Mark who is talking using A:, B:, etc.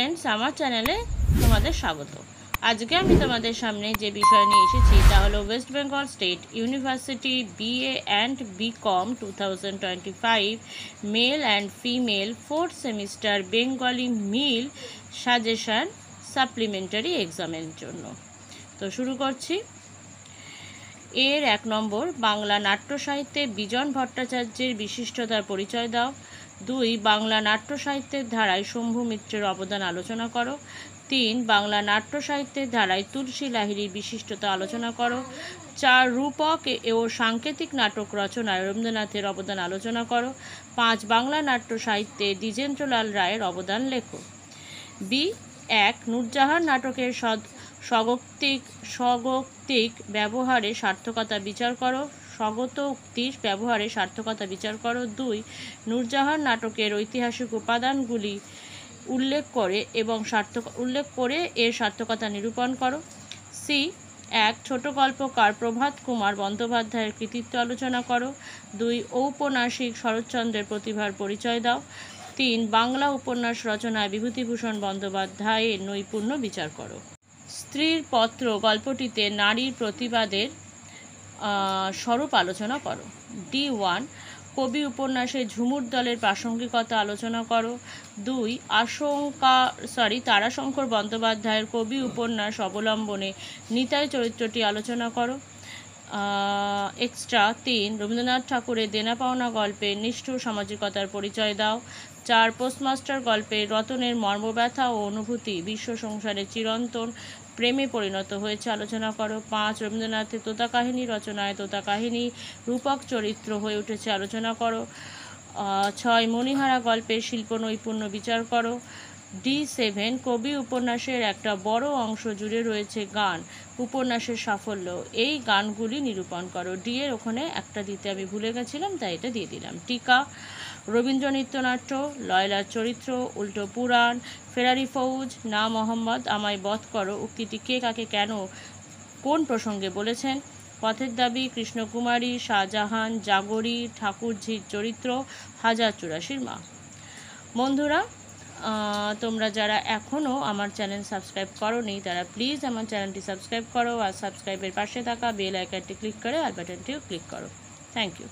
A: Friends আমার চ্যানেলে তোমাদের স্বাগত। আজকে আমি তোমাদের সামনে যে বিষয় নিয়ে এসেছি তা হলো West Bengal state university BA and BCom 2025 male and female 4th semester Bengali মিল সাজেশন সাপ্লিমেন্টারি এক্সামের জন্য। তো শুরু করছি। এর 1 নম্বর, বাংলা নাট্য সাহিত্যে বিজন ভট্টাচার্যের বিশিষ্টতার পরিচয় দাও। 2, বাংলা নাট্য সাহিত্যের ধারায় শম্ভু মিত্রের অবদান আলোচনা করো। 3, বাংলা নাট্য সাহিত্যের ধারায় তুলসী লাহিড়ীর বিশিষ্টতা আলোচনা করো। 4, রূপক ও সাংকেতিক নাটক রচনায় রবীন্দ্রনাথের অবদান আলোচনা করো। 5, বাংলা নাট্য সাহিত্যে দ্বিজেন্দ্রলাল রায়ের অবদান লেখো। বি 1, নূরজাহান নাটকের স্বগতিক ব্যবহারে সার্থকতা বিচার করো। স্বগত উক্তির ব্যবহারে সার্থকতা বিচার করো। 2, নূরজাহান নাটকের ঐতিহাসিক উপাদানগুলি উল্লেখ করে এর সার্থকতা নিরূপণ করো। সি 1, ছোট গল্পকার প্রভাত কুমার বন্দ্যোপাধ্যায়ের কৃতিত্ব আলোচনা করো। 2, ঔপন্যাসিক শরৎচন্দ্রের প্রতিভার পরিচয় দাও। 3, বাংলা উপন্যাস রচনায় বিভূতিভূষণ বন্দ্যোপাধ্যায়ের নৈপুণ্য বিচার করো। স্ত্রীর পত্র গল্পটিতে নারীর প্রতিবাদের স্বরূপ আলোচনা করো। D1, কবি উপন্যাসে ঝুমুর দলের প্রাসঙ্গিকতা আলোচনা করো। 2, তারাশঙ্কর বন্দ্যোপাধ্যায়ের কবি উপন্যাস অবলম্বনে নিতাই চরিত্রটি আলোচনা করো। এক্সট্রা 3, রবীন্দ্রনাথ ঠাকুরের দেনা পাওনা গল্পের নিষ্ঠুর সামাজিকতার পরিচয় দাও। 4, পোস্টমাস্টার গল্পের রতনের মর্মব্যথা ও অনুভূতি বিশ্ব সংসারে চিরন্তন প্রেমে পরিণত হয়েছে আলোচনা করো। 5, রবীন্দ্রনাথের তোতা কাহিনী রচনায় তোতা কাহিনী রূপক চরিত্র হয়ে উঠেছে আলোচনা করো। 6, মণিহারা গল্পের শিল্প নৈপুণ্য বিচার করো। D7, কবি উপন্যাসের একটা বড় অংশ জুড়ে রয়েছে গান, উপন্যাসের সাফল্য, এই গানগুলি নিরূপণ করো। ডি এর ওখানে একটা দিতে আমি ভুলে গেছিলাম, তাই এটা দিয়ে দিলাম। টিকা, রবীন্দ্র নৃত্যনাট্য, লয়লার চরিত্র, উল্টো পুরাণ, ফেরারি ফৌজ, না মোহাম্মদ আমায় বধ করো উক্তিটি কে কাকে কেন কোন প্রসঙ্গে বলেছেন? পথের দাবি, কৃষ্ণকুমারী, শাহজাহান, জাগরী, ঠাকুরঝির চরিত্র, 1084 মা। বন্ধুরা, তোমরা যারা এখনও আমার চ্যানেল সাবস্ক্রাইব করোনি তারা প্লিজ আমার চ্যানেলটি সাবস্ক্রাইব করো আর সাবস্ক্রাইবের পাশে থাকা বেল আইকনটি ক্লিক করে আর বাটনটিও ক্লিক করো। Thank you.